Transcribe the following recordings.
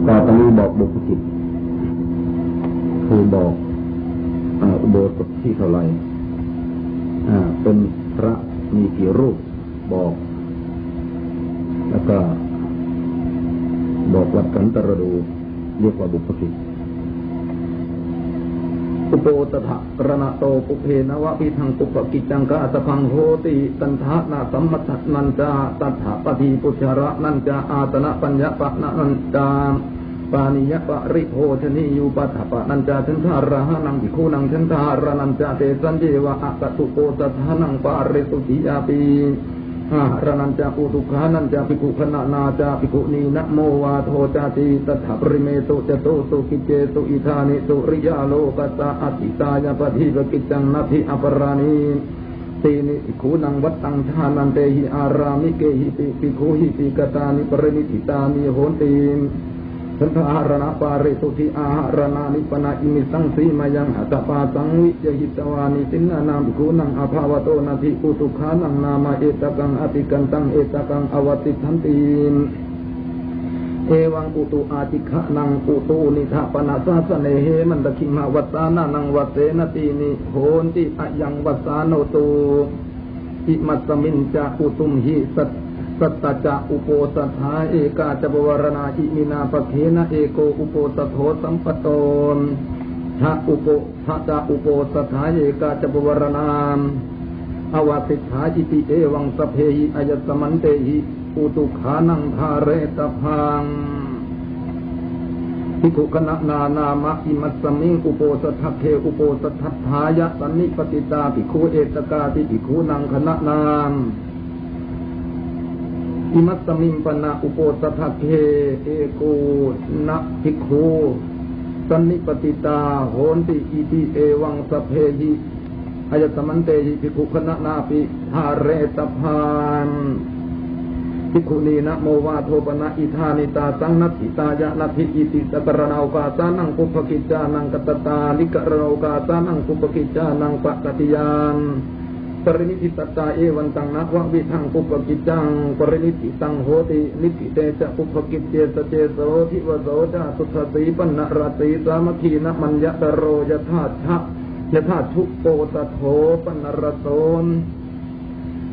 ต่อไปนี้บอกบุพกิจคือบอกอุโบสถที่เท่าไหร่เป็นพระมีกี่รูปบอกแล้วก็บอกวัดกันตรดูเรียกว่าบุพกิจอุโปตถะรณโตปุเพนวะวิทังปุปกิจจังกะสพังโหติตันทะนาสัมมัตนันจาตัฏฐปฏิปุชระนันจาอาตนะปัญญปะนันจาปานิยปะริโภชนียุปัฏฐปะนันจาฉันทาระหะนังภิกขุนังฉันทาระนันจาเตสันเจวะอะกตุโปตถานังปาริสุติยาปีระนันจาอุตุขานันจาภิกขุขณะนาจาภิกขุนีนะโมวาโทจาติตัฏฐปริเมตุจโตสุกิเจตุอิธานิสุริยาโลกัสสะอติตายปฏิปกิจจังนัตถิอปราณีตีนิภิกขุนังวัตตังทานันเตหิอารามิเกหิปิภิกขุหิปิกตานิปรินิธิตานิโหติสันทาหรณปาริสุทธิอาหารณานิปนาอิมิสังสีมายังหัตปาสังวิจหิตวานิสินนามภิกขุนังอภาวโตนาทิอุตุขานังนามาเอตกังอติกันตังเอตกังอวติทันติเอวังอุตุอาติขะนังอุตุนิทะปนาสาสเนเหมันตะคิมหวัตตานานังวัตเสนตินิโหนติอะยังวัสสาโนตุอิมัสสมินจะอุตุมหิสัตตจะอุโปสัทธาเอกาจบวรณาอิมินาปะเขนะเอโกอุโปสัทโธสัมปโตทะอุโปทะจะอุโปสัทธาเอกาจบวรณาอวติฐาอิติเอวังสเพหิอายสมันเตหิอุตุขานังทาเรตพังภิกขุคณะนานามะอิมัสสมิงอุโปสัทธเทอุโปสัทธทายะสันนิปติตาภิกขุเอตกาติภิกขุนังคณะนามอิมัสสมิงปนะอุโปสัทธเทเอโกนะภิกขุสันนิปติตาโหนติอิติเอวังสเพหิอายตมันเตหิภิกขุคณะนาปิทาเรตพานภิกขุนีนะโมวาโทปนะอิธานิตาสังนัตถิตายะนัตถิอิติสัตรณาโอกาสานังปุปกิจจานังกัตตตาลิกรณาโอกาสานังปุปกิจจานังปะกติยานปรินิธิตตาเอวันตังนะวะวิทังปุปกิจจังปรินิธิตังโหตินิธิเตจะปุปกิจเจสเจโสทิวโสจาตุสติปันนรติสามัคคีนะมัญญตโรยธาชะยธาชุโปตโถปันนรโส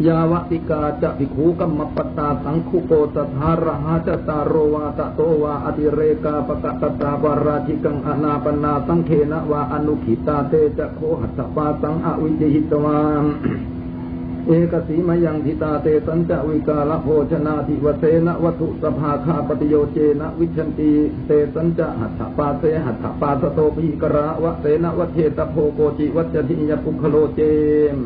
ยาวติกาจะภิกขุกัมมปตาสังคุโปตถาระหะจตารโรวาตโตวาอติเรกาปะกะตตาปาราชิกังอนาปนาสังเขนะวาอนุขิตาเตจะโคหัตถปาสังอวิจหิตวามเอกสีมยังทิตาเตสัญจวิกาลโภชนาทิวเสนะวัตถุสภาคาปฏิโยเจนะวิชันติเตสัญจหัตถปาเสหัตถปาสโตภิกระวะเสนะวัเทตโพโกจิวัจติยปุคโลเจม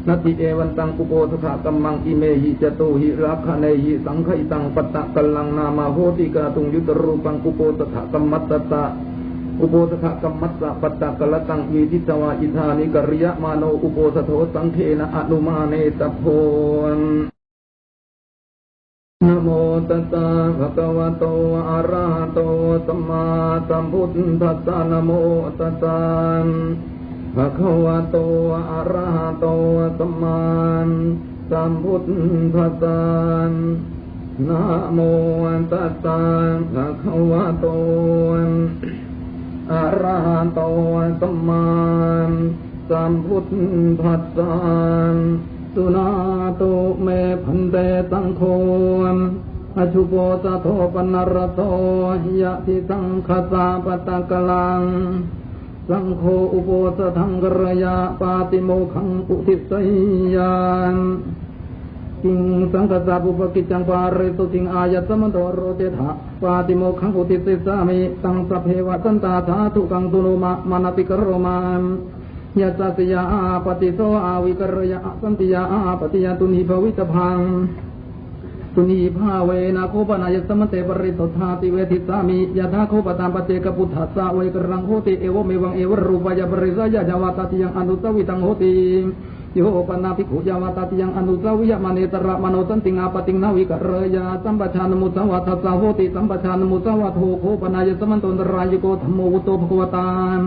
นัตติเอวันตังอุโปสถกัมมังอิเมหิจตุหิรักขเนหิสังไคตังปัตตะกัลลังนามาโหติกาตุงยุตรูปังอุโปสถกัมมัตตะอุโปสถกัมมัตตะปัตตะกัลตังวีทิตวาอิธานิกริยะมาโนอุโปสโถสังเทนะอนุมาเนตโพนะโมตัสสะภะคะวะโตอะระหะโตสัมมาสัมพุทธัสสะนะโมตัสสะภะคะวะโตอะระหะโตสัมมาสัมพุทธัสสะนะโมตัสสะภะคะวะโตอะระหะโตสัมมาสัมพุทธัสสะสุนาตุเมพันเตตังโฆอชุโปตโทปนรโตยะทิสังคสาปตะกลังสังโฆอุโปสถังกรยาปาติโมขังปุถิสยานกิงสังคสาปุปกิจจังปาริสุติงอายตมันโตโรเตถะปาติโมขังปุถิสสามิตังสัพเพวะสันตาธาทุกังตุโนมะมานาปิกโรมานยะสัสยาปฏิโสอาวิกรยาสันติยาปฏิยาตุนีภวิตพังตุนีภาเวนะโคปนายสมเตปริตถาติเวทิสามิยะธาโคปตามปเจกพุทธัสสะเวกรังโหติเอวเมวังเอวรูปายปริสยะจาวาตติยังอนุสวิตังโหติโยปนาภิกขุจาวาตติยังอนุสวิยะมณีตระมโนสันติงาปติงนาวิกรยาสัมปชานมุสวัตสะโหติสัมปชานมุสวัตโหโคปนายสมันตนรายโกธรรมโมวุโตภควตาน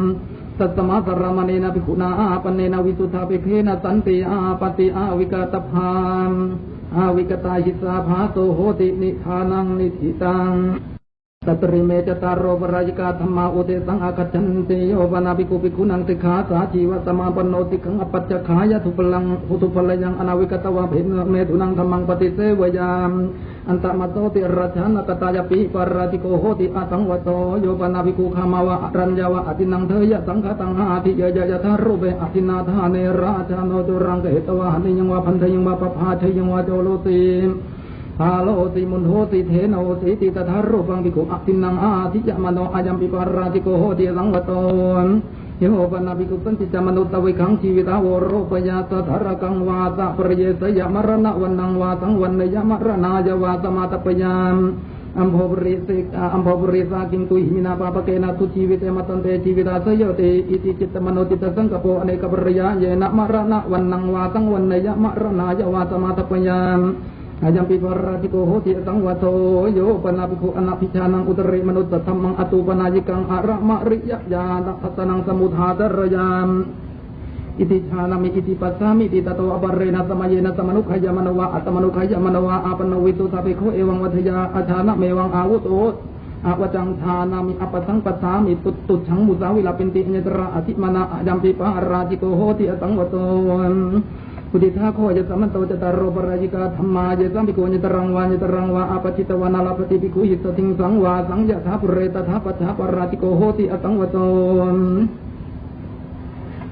ตัสมาสรามณีนาภิกขุนาปเนนาวิสุทธาภิกขณสันติอาปติอาวิกตพานอาวิกตาหิสาภาโตโหตินิทานังนิธิตัง ตัตริเมจตารโรปรายิกาธรรมาอุเทสังอาคัจฉันติโยปนาภิกขุภิกขุนังสิกขาสาจีวสมาปนโนติขังอปัจจขายะทุพลังหุทุพลยังอนาวิกตวะเพนเมตุนังธรรมังปฏิเสวยามอันตมโตติรัชานกตายปิปราติโกโหติอาสังวโตโยปนาภิกขุขามาวะรัญญาวะอตินังเทยะสังฆตังหาติเยยะทารุเบอตินาธาเนราชาโนตุรังเกตวะนิยังวะพันเทยังวะปภาเทยังวะโจโลติฮาโลติมุนโหติเทโนติติตถารุปังภิกขุอตินังอาทิยะมโนอายัมปิปาราติโกโหติสังวโตโยปนาภิกขุปัญจิจมนุตตวิขังชีวิตาวโรปยาตถารกังวาตะปริเยสยมรณะวันนังวาสังวันเนยมรณายาวาสมาตปยามอัมโภปริสิกอัมโภปริสากิงตุหิมินาปาปเกนะทุชีวิเตมตันเตชีวิตาสยโยติอิติจิตมโนติตสังกโปอเนกปริยาเยนะมรณะวันนังวาสังวันเนยมรณายาวาสมาตปยามอายัมปิปราติโกโหติสังวโตโยปนาภิกขุอนาภิชานังอุตริมนุตตธรรมังอตุปนายิกังอะระมะริยญาณทัสนังสมุทาดรยามอิติชานามิอิติปัสสามิติตโตอปเรนะสมัยเยนะสมนุขยมนวะอัตมนุขยมนวะอาปนวิตุสัพเพโคเอวังวัฏยาอาชานะเมวังอาวุโตอาวจังชานามิอปสังปัสสามิตุชังมุสาวิลาปินติเนตระอธิมานะอายัมปิปาราติโกโหติสังวโตพุทธิทาโคยสัมมันโตจตารโรปรายิกาธรรมาเยสัมภิกขุญตรังวาอาปจิตวานาลาปฏิภิกขุหิตติงสังวาสังยะถาปุเรตถาปัจฉาปราติโกโหติอสังวโต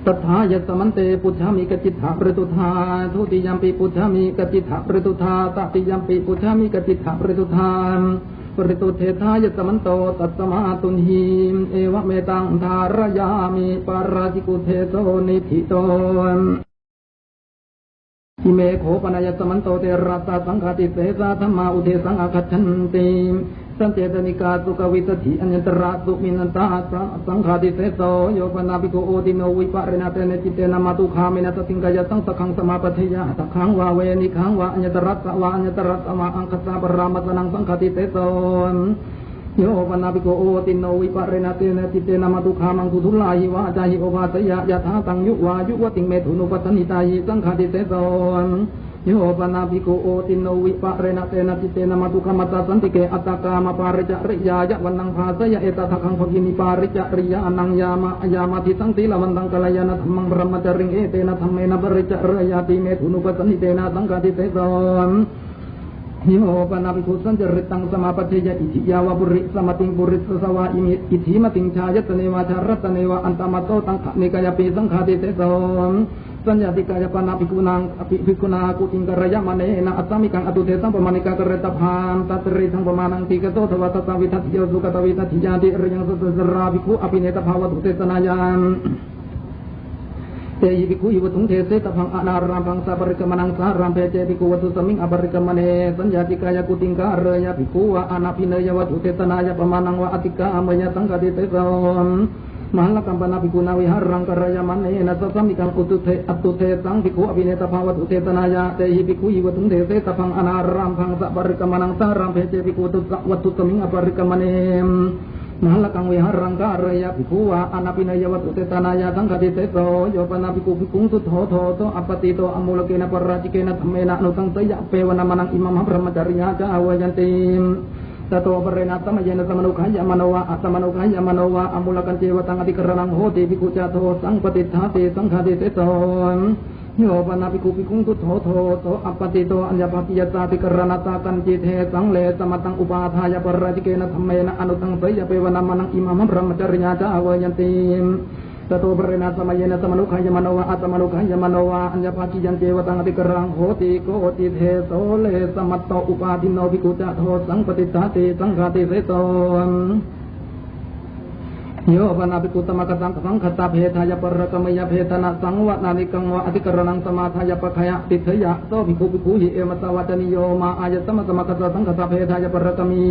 ตถายสัมมันเตปุจฉามิกจิตถาปริตุธาทุติยัมปิปุจฉามิกจิตถาปริตุธาตติยัมปิปุจฉามิกจิตถาปริตุธาปริตุเทธายสัมมันโตตัสมาตุนหิเอวะเมตังธารยามิปาราจิกุเทโตนิธิโตอิเมโขปนายสมันโตเตระตาสังฆาติเสสาธรรมาอุเทสังอาคัจฉันติสันเจตนิกาสุขวิตถิอัญญตระสุมินันตาสังฆาติเสโสโยปนาภิกขุโอติโนวิปะเรนะเตเนจิเตนะมาตุคามินะสติงกายสังสังสมาปฏิยะสังขังวาเวนิขังวาอัญญตระวาอัญญตระวาอังคสาปรามัตนังสังฆาติเสโสโยปนาภิกขุโอติโนวิปะเรนะเตเนจิเตนะมาตุคามังทุทุลาหิวะจาหิโอภาสยะยะถาตังยุวายุวติงเมถุนุปัสนิตาหิสังฆาติเสโสโยปนาภิกขุโอติโนวิปะเรนะเตนะจิเตนะมาตุคามัตตสันติเกอัตตกามปาริจริยายะวันนังภาสยะเอตทัคขังภกินิปาริจริยานังยามะทิสังติละวันตังกัลยาณธรรมังบรมจริงเอเตนะธรรมเมนะปริจริยาติเมถุนุปัสนิเตนะสังฆาติเสโสโยปนาภิกขุสัญจริตังสมาปัจเจยอิทิยาวะบุริสมติงบุริสสวะอิทิมติงชายตเนวาชารัตเนวะอันตมโตตังขเนกายปิสังฆาติเสโสสัญญาติกายปนาภิกขุนังภิกขุนากุติงกรยะมะเนนะอัตตมิกังอตุเทสังปมานิกากรตภามตัตริทังปมานังติกโตทวัตตวิทัติโยสุกตวิทัติยาติริยังสุตสราภิกขุอภิเนตภาวตุเตตนายานเตยิภิกขุอิวตุงเทเสตพังอนารามพังสาปริกมนังสารามเพเจภิกขุวัตุสมิงอปริกมเนสัญญาติกายกุติงกรยะภิกขุวะอนาภิเนยวัตุเตตนายะปมานังวะอติกามยะสังฆาติเตโสมหากัมปนาภิกขุนาวิหารังกรยามันเนนะสัมมิกังอุตุเทอัตุเทสังภิกขุอภิเนตภาวตุเทตนายะเตหิภิกขุอิวตุงเทเสตพังอนารามพังสาปริกมนังสารามเพเจภิกขุวัตุสมิงอปริกมเนมหากังวิหารังกรยาภิกขุวะอนาภิเนยวัตุเตตนายะสังฆาติเตโสโยปนาภิกขุภิกขุตุโธโธโตอปติโตอมุลเกนะปราจิเกนะธรรมเมนะอนุตังสยะเปวนะมนังอิมัมพระมจริยาจาวยันติตโตปเรนะสมัยนะสมนุขัยมโนวะอัตมนุขัยมโนวะอมุลกันเจวตังอธิกรณังโหติภิกขุจาโทสังปฏิทาติสังฆาติเตโสโยปนาภิกขุภิกขุตุโธโธโตอปติโตอัญญปฏิยตาติกรณตากันจิเทสังเลสมตังอุปาทายปราจิเกนะธรรมเมนะอนุตังสยะเปวนะมนังอิมัมพระมจริยาจาวยันติตโตปเรนะสมัยนะสมนุขัยมโนวะอัตมนุขัยมโนวะอัญญปฏิยันเจวตังอธิกรณังโหติโกติเทโสเลสมัตโตอุปาทิโนภิกขุจาโทสังปฏิทาติสังฆาติเสโสโยปนาภิกขุตมะกตังสังคตาเพทายปรกมยเพทนาสังวะนานิกังวะอธิกรณังสมาทายปะขยะติเถยะโตภิกขุภิกขุหิเอมตวัจนิโยมาอายตมะสมะกตสังคตาเพทายปรกมี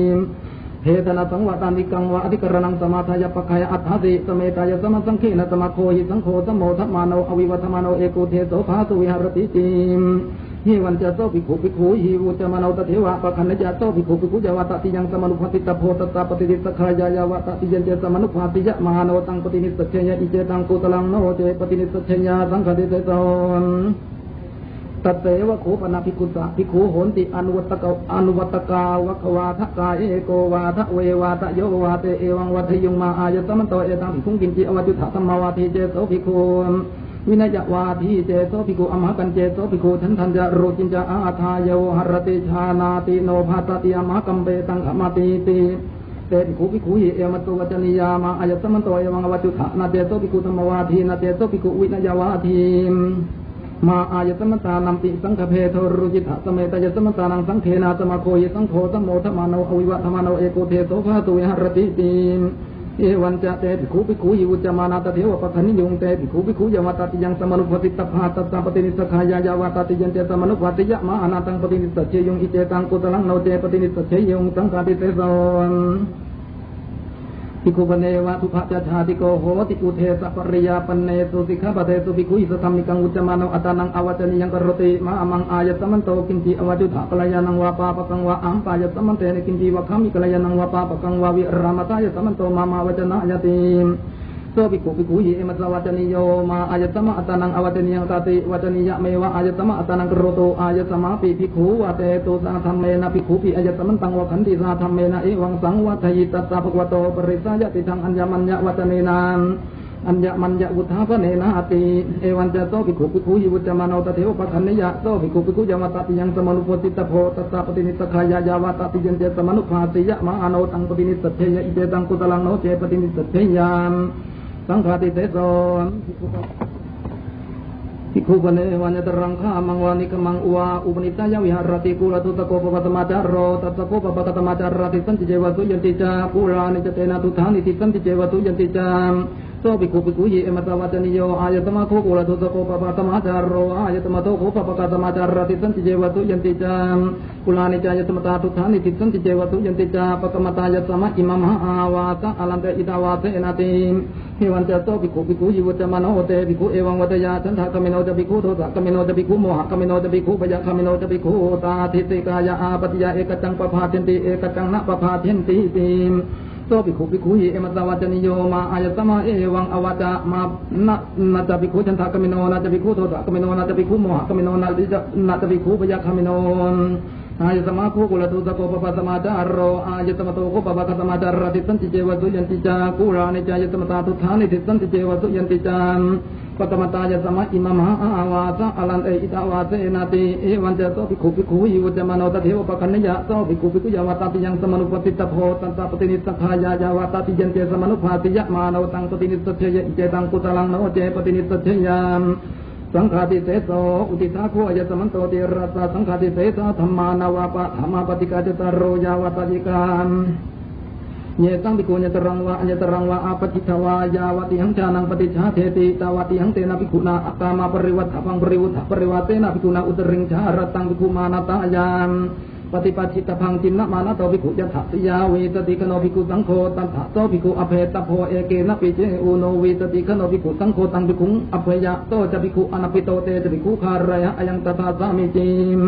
เพทนาสังวะตานิกังวะอธิกรณังสมาทายปะขยะอัฏฐาติสเมตายสมะสังเขนะสมะโคหิสังโฆสมโมทัมมาโนอวิวัธมาโนเอกุเทโสภาสุวิหารติจิมหิวันจะโตภิกขุภิกขุหิวุจมโนตเทวะปะคันจะโตภิกขุภิกขุจาวะตติยังสมนุภติตโพตตาปฏิติสขายายาวะตติยันเจสมนุภติยะมหาโนตังปฏินิสเชยะอิเจตังกุตลังโนเจปฏินิสเชยะสังฆติเตโส ตัเสวะโขปนาภิกขุสะภิกขุโหนติอนุวัตกาวะควาทกาเอโกวาทะเววาทะโยวาเตเอวังวัฏยุงมาอายตมันโตเอตังภิกขุกินจิอวัจุถะธรรมวาทีเจโสภิกขุวินัยวาทีเจโสภิกขุอมหกันเจโสภิกขุทันทันจะโรจินจะอาทายโยหรติชานาติโนภาตติอมหกัมเปตังขมาติติเตภิกขุภิกขุหิเอมัตโตวัจนิยามาอายตมันโตเอวังวัจุถะนาเจโสภิกขุธรรมวาทีนาเจโสภิกขุวินัยวาทีมาอายตมตานัมปิสังฆเพโทรุจิตะสเมตยตมตานังสังเทนาสมาโคยสังโฆสัมโมธมาโนอวิวัธมาโนเอโกเทโสภาตุยหรติติเอวันจะเตภิกขุภิกขุยิวุจมานาตเทวปะคันนิยงเตภิกขุภิกขุยวัตติยังสมนุปติตภาตัสสะปฏินิสขายายาวาตติยังเจสมนุปติยะมาอนาตังปฏินิสเชยงอิเจตังกุตลังโนเจปฏินิสเชยงสังฆาติเตโสภิกขุปเนวะทุภะจชาติโกโหติอุเทสะปริยาปเนสุสิกขาปเทสุภิกขุอิสธรรมิกังอุจจมาโนอัตานังอวัจนิยังกรติมาอมังอายตมันโตกินจิอวัจุถะกัลยานังวาปาปกังวาอัมปายตมันเตนกินจิวะขามิกัลยานังวาปาปกังวาวิรามตายตมันโตมามาวจนะยติโสภิกขุภิกขุหิเอมัสสะวัจนิโยมาอายตมะอัตานังอวัจนิยังตติวัจนิยะเมวะอายตมะอัตานังกโรโตอายตมะปิภิกขุวะเตโตสาธัมเมนะภิกขุปิอายตมันตังวะขันติสาธัมเมนะเอวังสังวัฏยิตัสสะภควโตปริสายติทังอัญญมัญญวัจเนนะอัญญมัญญวุฒาภเนนะติเอวันจะโตภิกขุภิกขุยิวุจมาโนตเทวปะคันนิยะโตภิกขุภิกขุยวัตติยังสมนุปติตโพตัสสะปฏินิสขายายาวาตติยังเจสมนุภาติยะมาอโนตังปฏินิสเชยอิเจตังกุตลังโนเจปฏินิสเชยามสังฆาติเตโสภิกขุปเนวัญญตรังฆามังวานิกมังอุวาอุปนิตายวิหารติกุลตุตโกปปัตมาจารโรตัสโกปปะกตมาจารติสันติเจวตุยันติจากุลานิจเตนะทุธานิติสันติเจวตุยันติจามโสภิกขุภิกขุหิเอมัตตวัจนิโยอายตมะโคกุลตุตโกปปะตมาจารโรอายตมะโตโคปปะกตมาจารติสันติเจวตุยันติจามกุลานิจายตมะตาทุธานิติสันติเจวตุยันติจาปะกมตายสมะอิมมะอาวาตะอลันเตอิตาวาเตนะติเฮวันจะโตภิกขุภิกขุยิวุจมโนเตภิกขุเอวังวัตยาฉันทะกมิโนจะภิกขุโทสะกมิโนจะภิกขุโมหะกมิโนจะภิกขุปยะกมิโนจะภิกขุตาทิติกายะอาปติยาเอกจังปภาเทนติเอกจังนะปภาเทนติติโสภิกขุภิกขุหิเอมัสสะวัจนิโยมาอายตมะเอวังอวัจมานะจะภิกขุฉันทะกมิโนนะจะภิกขุโทสะกมิโนนะจะภิกขุโมหะกมิโนนะจะภิกขุปยะกมิโนอายตมะโคกุลตุตโกปปะสมาจารโรอายตมะโตโคปปะกตมาจารติสันติเจวตุยันติจากุรานิจายตมะตาทุธานิติสันติเจวตุยันติจามปตมตายสมะอิมมะอาวาสะอลันเออิตาวาเสนาติเอวันจะโสภิกขุภิกขุยิวุจมาโนตเทวปะคันนิยะโสภิกขุภิกขุยวตติยังสมนุปติตโพตัสสะปฏินิสขายายาวตติยันเจสมนุภาติยะมาโนตังปฏินิสเชยอิเจตังกุตลังโนเจปฏินิสเชยามสังฆาติเสโสอุติสาโคอายตมันโตติรัสสะสังฆาติเสสะธรรมานาวาปะธรรมปฏิกาจตโรยาวตติกามเยตังภิกขุญตรังวะอัญญตรังวะอาปจิตวายาวติหังชานังปฏิชาเทติตาวติหังเตนะภิกขุนาอัตตามาปริวัฏฐังปริวุฒปริวาเตนะภิกขุนาอุตริงชารตังภิกขุมานาตายามปฏิปัจิตพังจินนะมานะโตภิกขุยัตถะยาเวตติคโนภิกขุสังโฆตันถะโตภิกขุอภัยตโพเอเกนะปิเจอุโนเวตติคโนภิกขุสังโฆตังภิกขุอภัยะโตจะภิกขุอนัปปิโตเตจะภิกขุคารยะอายังตถาสามิจิม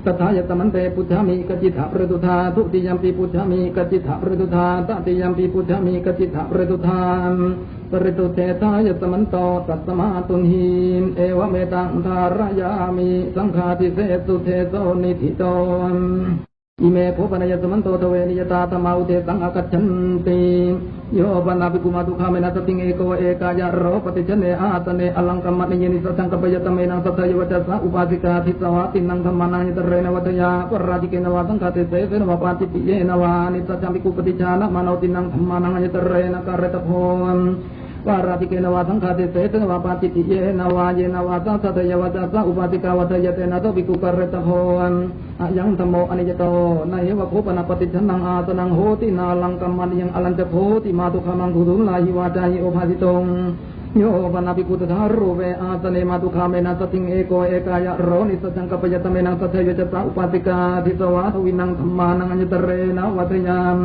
ตถายตมันเตปุจฉามิกจิตถะประตุธาทุติยัมปิปุจฉามิกจิตถะประตุธาตติยัมปิปุจฉามิกจิตถะประตุธาปริตุเตทายตมันโตตัสสมาตุหินเอวเมตังธารยามิสังฆาทิเสสุเทโสนิธิโตอิเมโภปนายตมันโตทเวนิยตาธรรมาอุเทสังอากัจฉันติโยปนาภิกขุมาตุคาเมนะสติงเอโกเอกายะโรปฏิชเนอาตเนอลังกัมมะนิยนิสังกัปยตเมนังสัทธยวจัสสะอุปาสิกาทิสวะตินังธรรมานังยตเรนวัตยาปราจิเกนวาสังฆาเตเสเสนวปาติปิเยนวานิสัจจัมภิกขุปฏิชานะมโนตินังธรรมานังยตเรนการตโพวาราติเกนวาสังฆาเตเสเสนวปาติปิเยนวาเยนวาสัทธยวจัสสะอุปาสิกาวัตยเตนะโตภิกขุการตโพอายังธรรมโมอนิจโตนายะโคปนาปฏิชนังอาตนังโหตินาลังกัมมันยังอลันจะโพติมาตุขามังทุตุลาหิวาจาหิโอภาสิตงโยปนาภิกขุตถารูเวอาตเนมาตุขาเมนะสติงเอโกเอกายะโรนิสัจจังกัปยตเมนังสัทธยวจัสสะอุปาสิกาทิสวะทวินังธรรมานังอัญญตเรนะวัตยาม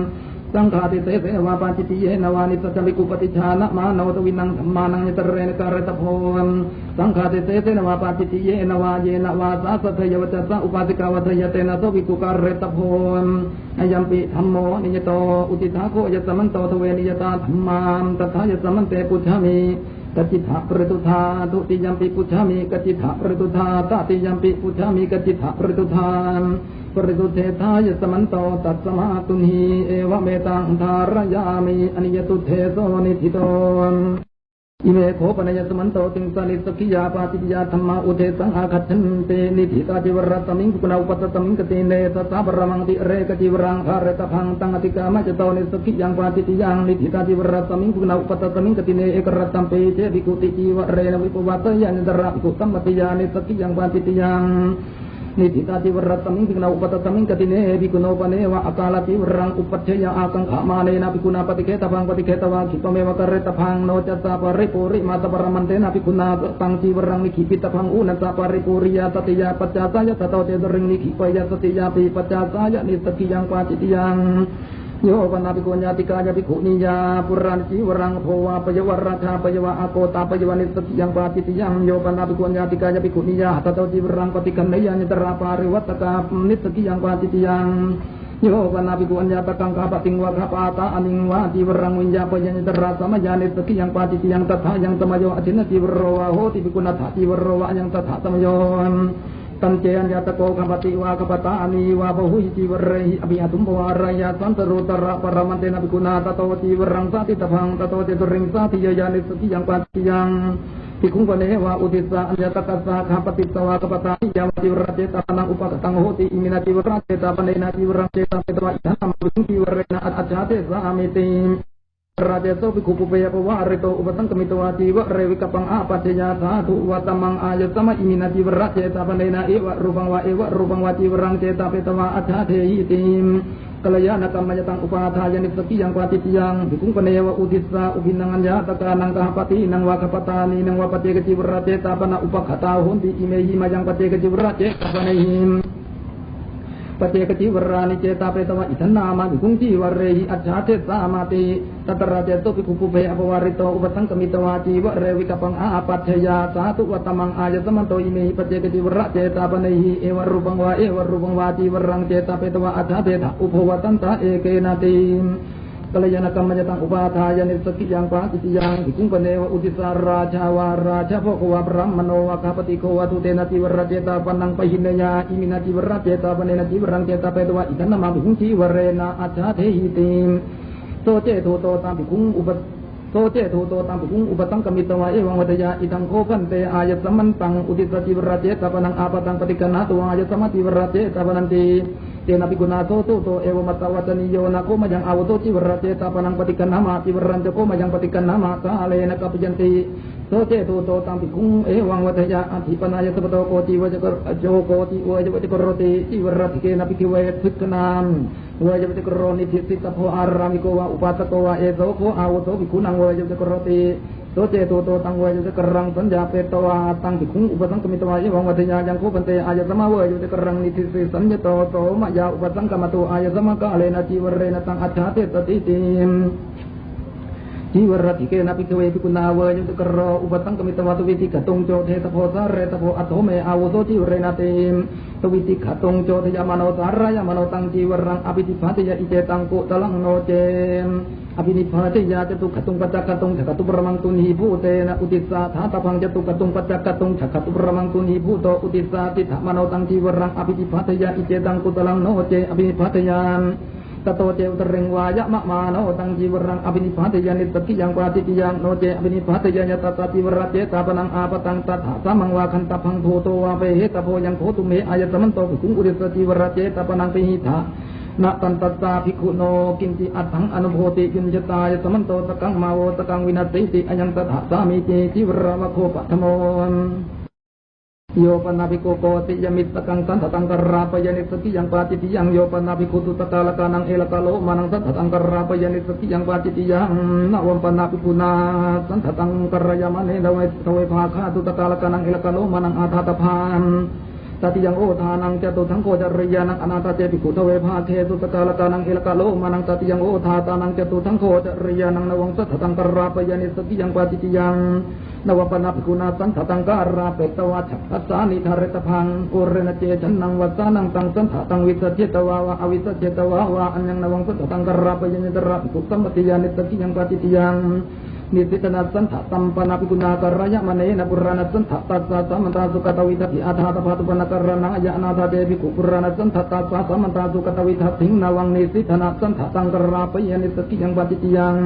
สังฆาติเสเสวาปาจิติเยนวานิสัจจภิกขุปฏิชานะมาโนตวินังธรรมานังยตเรนการตโพสังฆาติเสเสนวาปาจิติเยนวาเยนวาสาสัทธยวจัสสะอุปาสิกาวัตยเตนะโสภิกขุการตโพอายัมปิธัมโมนิยโตอุติถาโคยสมันโตทเวนิยตาธัมมามตถายสมันเตปุจฉามิต กจิตะปริตุธาทุติยัมปิปุชามิกจิตะปริตุธาตติยัมปิปุชามิกจิตะปริตุธาปริตุเทธายสมันโตตัสสมาตุนีเอวเมตังธารยามิอนิยตุเทโสนิธิโตอิเมโขปนัยสมันโตติงสานิสกิยาปาติยาธรรมาอุเทสังอาคัจฉันเตนิธิตาจิวรัตตมิงกุณาอุปัตตมิงกติเนตตาปรมังติเรกจิวรังภารตพังตังอติกามะจโตนิสกิยังปาติยังนิธิตาจิวรัตตมิงกุณาอุปัตตมิงกติเนเอกรัตตัมเปเจภิกขุติจิวเรนวิปวัตยานิตระภิกขุสัมมติยานิสกิยังปาติยังนิธิตาจิวรัตตมิงกุณาอุปัตตมิงกติเนภิกขุโนปเนวะอากาลติวรังอุปัชฌยาอากังขมาเนนะภิกขุนาปฏิเกตพังปฏิเกตวะขิปเมวะกเรตพังโนจัสสะปริปุริมาตปรมันเตนะภิกขุนาตังจิวรังนิขิปิตพังอุนัสสะปริปุริยาตติยาปัจจาสายะตโตเตตริงนิขิปยาตติยาปิปัจจาสายะนิสกิยังปาติยังโยปนาภิกขุญาติกายภิกขุนิยาปุรานิจิวรังโภวาปยวราชาปยวะอาโกตาปยวานิสกิยังปาติยังโยปนาภิกขุญาติกายภิกขุนิยาตโตจิวรังปฏิกันเนยานิตราปาริวัตตานิสกิยังปาติยังโยปนาภิกขุญาตกังคาปติงวะคาปาตาอนิงวะจิวรังวิญญาปยัญตราสมยานิสกิยังปาติยังตถายังตมโยอธินจิวโรวะโหติภิกขุนัตถจิวโรวะยังตถาตมโยตันเจอัญญาตโกขปติวาขปตาอานีวาภหุจิวเรหิอภิหตุมภวารายาสันตรุตระปรมันเตนะภิกขุนาตโตจิวรังสาติตพังตโตเจตุริงสาติยานิสกิยังปาติยังภิกขุปเนวะอุติสะอัญญาตกัสสะขปติสวาขปตานิยามจิวรเจตานังอุปกตังโหติอิมินาจิวรเจตาปเนนะจิวรังเจตาเปตวะอิทัมภิกขุจิวเรนะอัจฉาเตสามิติราเจโตภิกขุปุเปยปวะริโตอุปตังกมิตวาจีวะเรวิกปังอาปัจจยาสาธุวัตมังอายตมะอิมินาจิวรเจตาปเนนะเอวะรูปังวะเอวะรูปังวะจิวรังเจตาเปตวะอัจฉาเทหิติกัลยาณกรรมยตังอุปาทายนิสกิยังปาติยังภิกขุปเนวะอุทิสะอุภินังอัญญาตกานังกหปตินังวะขปตานีนังวะปเจกจิวรเจตาปนะอุปขตาหุนติอิเมหิมายังปเจกจิวรเจตาปเนหิปเจกจิวรานิเจตาเปตวะอิทันนามาภิกขุจิวเรหิอัจฉาเทสามาติตัตระเจโตภิกขุปุเปอภวาริโตอุปสังกมิตวาจีวะเรวิกปังอาปัจฉยาสาธุวัตมังอายตมันโตอิเมหิปเจกจิวระเจตาปเนหิเอวะรูปังวะเอวะรูปังวะจีวรังเจตาเปตวะอัจฉาเทถะอุภวตันตะเอเกนาติกัลยาณกรรมยตังอุปาทายนิสกิยังปาติยังภิกขุปเนวะอุติสาราชาวาราชาโภควาพระมโนวะคาปติโควะทุเตนะจิวรเจตาปนังปหินยาอิมินาจิวรเจตาปเนนะจิวรังเจตาเปตวะอิทันนามาภิกขุจิวเรนะอัจฉาเทหิติโตเจโตโตตามภิกขุอุปโตเจโตโตตามภิกขุอุปตังกมิตวะเอวังวัตยาอิทังโคพันเตอายสมันตังอุติสจิวรเจตาปนังอาปตังปฏิกนาตัวอายสมติวรเจตาปนันติเตนะภิกขุนาโตโตโตเอวมัตตวัตนิโยนะโคมายังอาวโตจิวรเจตาปนังปฏิกันนามาจิวรันจะโคมายังปฏิกันนามาสาเลนะกัปยันติโตเจโตโตตามภิกขุเอวังวัตยาอธิปนายสัพพโตโกติวะจะกรโจโกติวะจะวะจะกรติจิวรติเกนะภิกขเวภิกขนามวะจะวะจะกรนิทิสิตโพอารามิโกวะอุปาสโกวะเอโสโคอาวโตภิกขุนังวะจะวะจะกรติโตเจโตโตตังวะจะวะจะกรังสัญญาเปตวะตังภิกขุอุปสังกมิตวะเอวังวัตยายังโคปันเตอายตมะวะจะวะจะกรังนิทิสิสัญญโตโตมะยาอุปสังกมโตอายตมะกะเลนะจิวเรนะตังอัจฉาเตตติติจิวรติเกนะภิกขเวภิกขุนาวะยุตกรอุปตังกมิตวะตุวิติขตุงโจเทตโพสาเรตโพอัตโธเมอาวโสจิวเรนะเตมตุวิติขตุงโจเทยามโนสารายามโนตังจิวรังอภิธิภาติยะอิเจตังกุตลังโนเจอภินิพพาติยาจตุขตุงปัจจกตุงฉกตุปรมังตุนีภูเตนะอุติสาธาตพังจตุขตุงปัจจกตุงฉกตุปรมังตุนีภูโตอุติสาติถามโนตังจิวรังอภิธิภาติยะอิเจตังกุตลังโนเจอภินิพพาติยานตโตเจอุตริงวายะมะมาโนตังจิวรังอภินิพพาติยานิสกิยังปาติยังโนเจอภินิพพาติยาญตตาจิวรเจตาปนังอาปตังตถาสามังวาคันตพังโทโตวาเปเหตโพยังโคตุเมอายตมันโตภิกขุอุติสจิวรเจตาปนังปิหิทานะตันตตาภิกขุโนกินติอัตถังอนุโภติจุนจตายสมันโตตะกังมาโวตะกังวินัสติอัยังตถาสามิเจจิวรวะโคปะธโมโยปนาภิกขุโกติยมิตตะกังสันทตังกราปยานิสกิยังปาติยังโยปนาภิกขุตุตตะละกานังเอละกาโลมานังสันทตังกราปยานิสกิยังปาติยังนะวัมปนาภิกขุนาสันทตังกรยามะเนดเวทเวภาคาตุตตะละกานังเอละกาโลมานังอาทาตพานตติยังโอทานังจตุทั้งโคจริยานังอนาตเจภิกขุทเวภาเทตุตตะละกานังเอละกาโลมานังตติยังโอทาตานังจตุทั้งโคจริยานังนวังสันทตังกราปยานิสกิยังปาติยังนวปนาภิกขุนาสันทตังการาเปตวะฉัพพสานิธารตพังปุเรนเจฉันนังวัสานังตังสันทตังวิสัจเจตวาวะอวิสัจเจตวาวะอัญญังนวังสันทตังการาปยานิตระภิกขุสัมปติยานิสกิยังปาติยัง นิสิตนาสันทะสัมปนาภิกุณาการยะมะเนนะปุราณสันทะตัสสะสัมมันตาสุกตวิทัติอาทาตภาตุปนาการณะยะนาทาเตภิกขุปุราณสันทะตัสสะสัมมันตาสุกตวิทัตินาวังนิสิตนาสันทะตังกราปยะนิสกิยังปฏิติยัง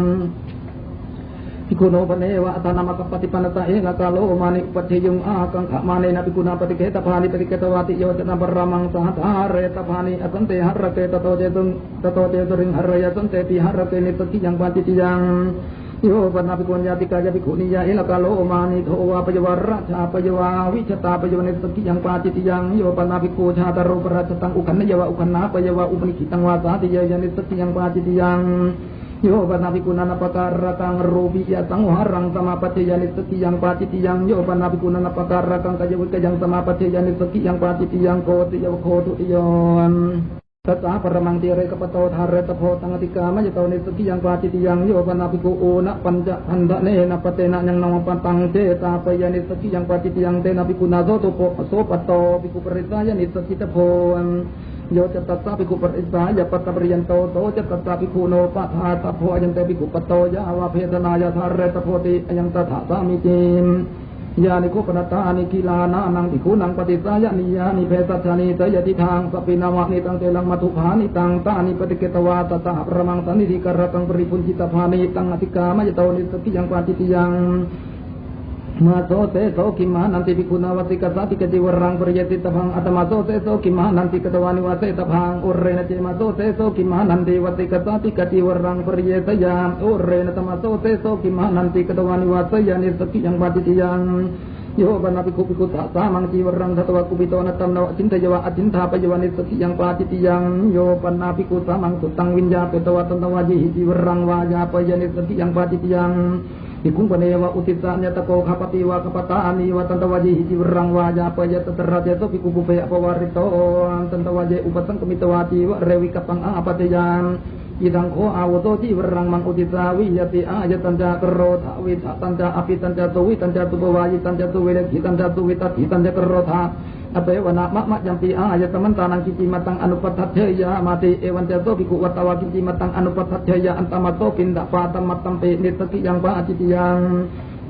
ภิกขุโนปเนวะตานามะกัปปติปนตะเอกะโลมานิปัจเจยุงอากังขะมาเนนะภิกขุนาปฏิเกตภานิปฏิเกตวาติโยจนะปรมังสหัสหาเรตภานิอสันเตหะระเกตโตเจตุริงหะระยะสันเตปิหะระเกนิสกิยังปฏิติยังโยปนาภิกขุญาติกายภิกขุนิยาเอลกะโลมานิโทวาปยวาราชาปยวาวิชตาปยวนิสกิยังปฏิติยังโยปนาภิกขุชาตโรปราชตังอุคันนยวะอุคันนาปยวาอุปนิขิตังวาสาติยานิสกิยังปฏิติยังโยปนาภิกขุนานาปการะกังรูปิยะสังวารังสมาปัจเจยานิสกิยังปฏิติยังโยปนาภิกขุนานาปการะกังกายวิกยังสมาปัจเจยานิสกิยังปฏิติยังโกติยะโคตุติยอนตัสสะปรมังติเรกปโตธาเรตโพตังอติกามะยโตนิสกิยังปาจิติยังโยปนาภิกขุโอนะปัญจพันธะเนนะปะเตนะยังนามปันตังเจตาปยานิสกิยังปาจิติยังเตนะภิกขุนาโสตุโปโสปโตภิกขุปริสายานิสกิตโพโยจัตตัสสะภิกขุปริสายะปัตตปริยันโตโตจัตตัสสะภิกขุโนปะทาตโพยันเตภิกขุปโตยะวะเพทนายะธาเรตโพติยังตถาสามิจิยานิโคปนัตตานิกิลานานังภิกขุนังปฏิสายานิยานิเพสัชานิเตยติทางสปินาวะนิตังเตลังมัทุภานิตังตานิปฏิเกตวาตตาประมังสันนิธิกรตังปริปุญจิตภานิตังอธิกามะยโตนิสกิยังปาจิติยังมาโสเตโสกิมานันติภิกขุนาวติกัสสติกจิวรังปริยติตพังอัตมาโสเตโสกิมานันติกตวานิวาเสตพังอุเรนเจมาโสเตโสกิมานันติวติกัสสติกจิวรังปริยตยามอุเรนตมาโสเตโสกิมานันติกตวานิวาเสยานิสกิยังปาจิติยังโยปนาภิกขุภิกขุสามังจีวรังทัตวะกุปิโตนัตตัมนวะจินทยวะอจินทาปยวานิสกิยังปาจิติยังโยปนาภิกขุสามังสุตังวิญญาเปตวะตันตวะจิหิจีวรังวายาปยานิสกิยังปาจิติยังภิกขุปเนวะอุติสะเนตโกขปติวะขปตานิวะตันตวะจิหิจีวรังวายาปยาตตระเจโตภิกขุปุเปยปวาริโตตันตวะเจอุปสังกมิตวาติวะเรวิกปังอาปติยังอิดังโคอาวโตจิวรังมังอุติสาวิยติอายตัญจากโรธาวิตัญจาอภิตัญจตุวิตัญจตุปวายิตัญจตุเวเลขิตัญจตุวิตัติตัญจกโรธาอเปวนะมะมะยัมปีอายตมันตานังกิจิมัตังอนุปัฏฐเทยะมาติเอวันเจโตภิกขุวัตตวะกิจิมัตังอนุปัฏฐเทยะอันตมโตปินดาปาตมัตตัมเปนิสกิยังปะจิติยัง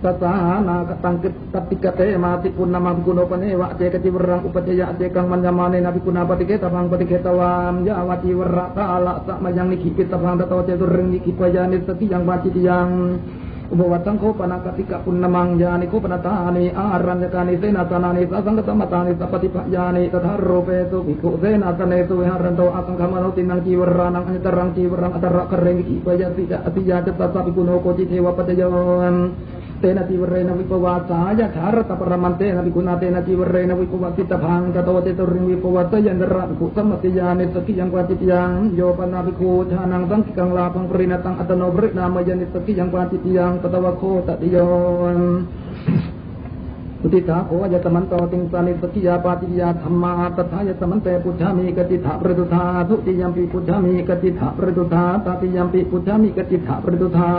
ตัสสะนากตังกิตติกะเตมาติปุณณมังภิกขุโนปเนวะเจกจิวรังอุปเจยะเจกังมัญญมาเนนะภิกขุนาปฏิเกตพังปฏิเกตวามยาวติวระตาละสะมยังนิขิปิตพังตโตเจตุริงนิขิปยานิสกิยังปาจิติยังอุปวัตตังโคปนากติกะปุณณมังยานิโคปนตานิอารัญญกานิเสนาสนานิสังฆตมตานิสัพพิภยานิตถาโรเปตุภิกขุเสนาสเนตุวิหารันโตอาสังฆมโนตินังจีวรานังอัญตรังจีวรังอัตระกะเรนิขิปยาสิจะอติยาจัตตะภิกขุโนโกจิเทวปัจจโยเตนะจิวเรนะวิปวาสายะชารตปรมันเตนะภิกขุนาเตนะจิวเรนะวิปวาสิตพังตโตเตตุริงวิปวาสยันตระภิกขุสัมมติยานิสกิยังปาจิติยังโยปนาภิกขุชานังสังกิกังลาภังปริณตังอัตโนบริณามยานิสกิยังปาจิติยังตตวะโคตติโยอุติถาโคยตมันโตติงสานิสกิยาปาจิติยาธรรมาตถายตมันเตปุจฉามิกติถาปริตุธาทุติยัมปิปุจฉามิกติถาปริตุธาตติยัมปิปุจฉามิกติถาปริตุธา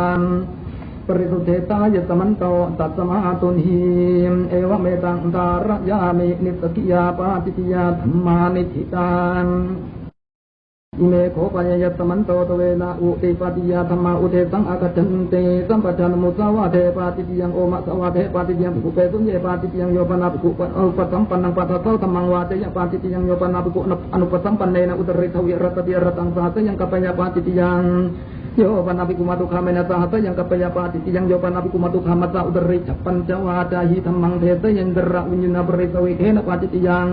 ปริสุเทตายตมันโตตัสมาตุนหิเอวเมตังตารยามินิสกิยาปาจิติยาธรรมานิธิตานอิเมโคปยตมันโตตเวนะอุติปฏิยาธรรมาอุเทสังอากัจจันเตสัมปชัญมุสาวะเทปาจิติยังโอมะสาวะเทปาจิติยังภิกขุเปตุญเยปาจิติยังโยปนาภิกขุปัสสัมปันนังปัสสะธรรมังวาเจยปาจิติยังโยปนาภิกขุอนุปัสสัมปันเนนะอุตริทวิรัตติรตังสาสยังกัปปยาปาจิติยังโยปนาภิกขุมาตุคาเมนะสหัสยังกัปปยาปาจิติยังโยปนาภิกขุมาตุคามัสสะอุตริฉัพปัญจวาจาหิธรรมังเทสยังดระวิญญาณบริสวิเทนะปาจิติยัง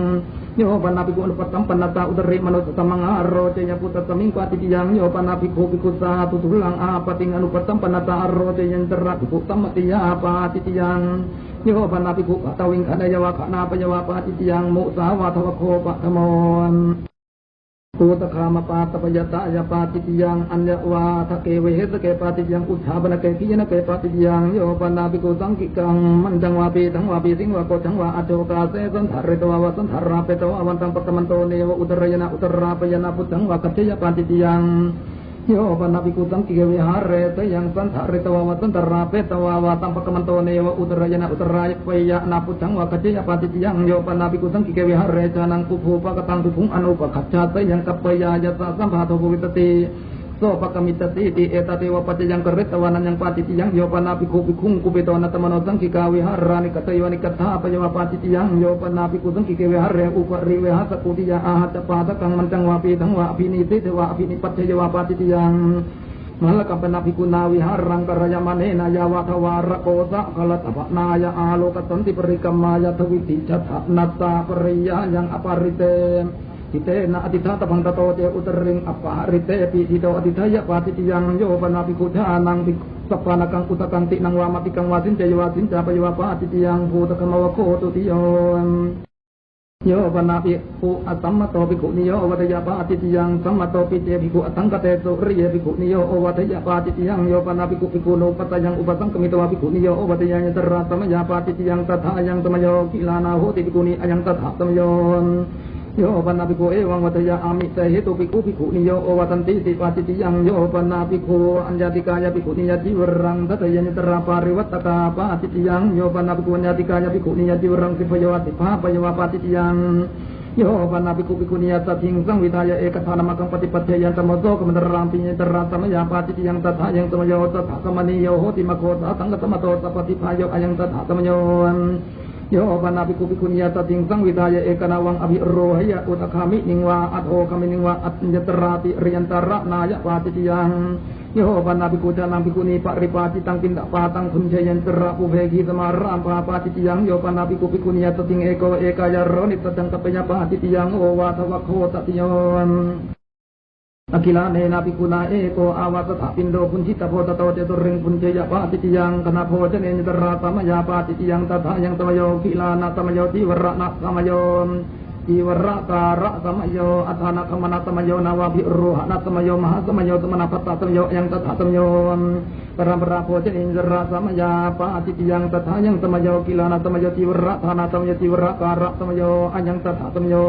โยปนาภิกขุอนุปัสสัมปันนตาอุตริมโนสตัมมังอโรเจยปุตตะสมิงปาจิติยังโยปนาภิกขุภิกขุสาตุทุลังอาปติงอนุปัสสัมปันนตาอโรเจยังดระภิกขุสัมมติยาปาจิติยังโยปนาภิกขุตวิงขณยวะขณาปยวะปาจิติยังมุสาวาทวโคปะธโมตูตคามปาตปยตายาปาติยังอัญญวาทะเกเวเหตเกปาติยังอุทาบนะเกกิยนะเกปาติยังโยปนาภิกขุสังกิกังมันจังวาปีทั้งวาปีสิงวาโกจังวาอโจกาเสสันทาริตวาวสันทาราเปตวาวันตังปะกมันโตเนวอุตรยนะอุตราปยนะพุทธังวากัจจยปาติยังโยปนาภิกขุสังกิเกวิหาเรตยังสันทาริตวาวสันทาราเปตวาวันตังปะกมันโตเนวอุตรยนะอุตรายปยนะพุทธังวากัจจยปาติยังโยปนาภิกขุสังกิเกวิหาเรจานังกุภูปะกตังทุพุงอนุปะขัจฉาเตยังกัปปยายะสัมภาโทภวิตติ so pakamittasi ti etatewa patiyang keretawanan yang patitiyang yopana piku pikung kupetona tamanotang kikawiharani katayawani katha payawa patitiyang yopana piku tang kikewihare upariweha sakutiya ahata pada kang mancang wapi tang wapi niti dewa api nipat jawa patitiyang malakam penapiku nawiharang karaya manena yawa kawara kota kalat apa naya alo katanti perikamaya tawiti jatha nata periya yang aparite ite na adita tabang tato te utering apa rite pi ito aditaya pati tiyang yo panapi kudanang sapanakang utakang ti nang wamati kang wasin jaya wasin japa yo pati tiyang puta kamawa ko tu tiyon yo panapi ku asammato biku niyo wadaya pati tiyang sammato pi te biku atang kate so riye biku niyo wadaya pati tiyang yo panapi ku biku no patayang upasang kamitawa biku niyo wadaya nya terasa maya pati tiyang tatayang tamayo kilana hoti biku ni ayang tatha tamayon yo panapiku ewang wadaya amit sehitu piku piku niyo owatanti si patitiyang yo panapiku anjati kaya piku niya diwerang tatayanya terapari wataka patitiyang yo panapiku anjati kaya piku niya diwerang sipayo atipa payawa patitiyang yo panapiku piku niya tating sang widaya ekasana makang patipatyayan tamozo kementerampinya terasa maya patitiyang tatayang tamayo tatha samaniyo hoti makota tanggatamato sapatipayo ayang tatha tamayon yo panapiku piku niya tating sang widaya ekanawang abi rohaya uta kami ningwa atho kami ningwa at nyeterati riyantara naya patitiyang yo panapiku danang piku ni pak ripati tang tindak patang kunjayan terapu begi semaram patitiyang yo panapiku piku niya tating eko ekaya roni tadang kapenya patitiyang o watawakho tatiyon akilane napi kuna eko awat tapindo pun cita pota tau te turing pun jaya patitiyang kana pota ne terata maya patitiyang tata yang tamayo kilana tamayo diwarna tamayo diwarra tara tamayo atana kamana tamayo nawabi ruhana tamayo maha tamayo temana pata tamayo yang tata tamayo para pota ne terata maya patitiyang tata yang tamayo kilana tamayo diwarra tana tamayo diwarra kara tamayo anyang tata tamayo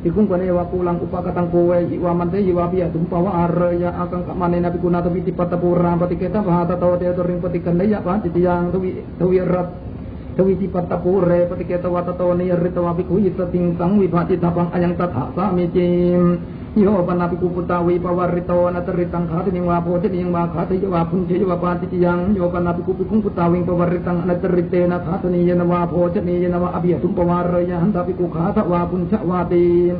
ikung kone wa pulang upakatang kowe wa mante wa biya tumpawa arya akang kamane nabi kuna tapi tipatapura patiketa bahata tawa te ring patikan ya patitiyang tuwi rat tuwi tipatapure patiketa wa tawa ni rita wa biku itating sang wi pati tapang ayang tatha samicim yo panapi ku putawi pawarito na teritang khati ning wa pote ning wa khati wa punje wa patitiyang yo panapi ku pikung putawing pawaritang na terite na khati ni na wa pote ni na wa abiya tumpawarya hantapi ku khata wa punca wati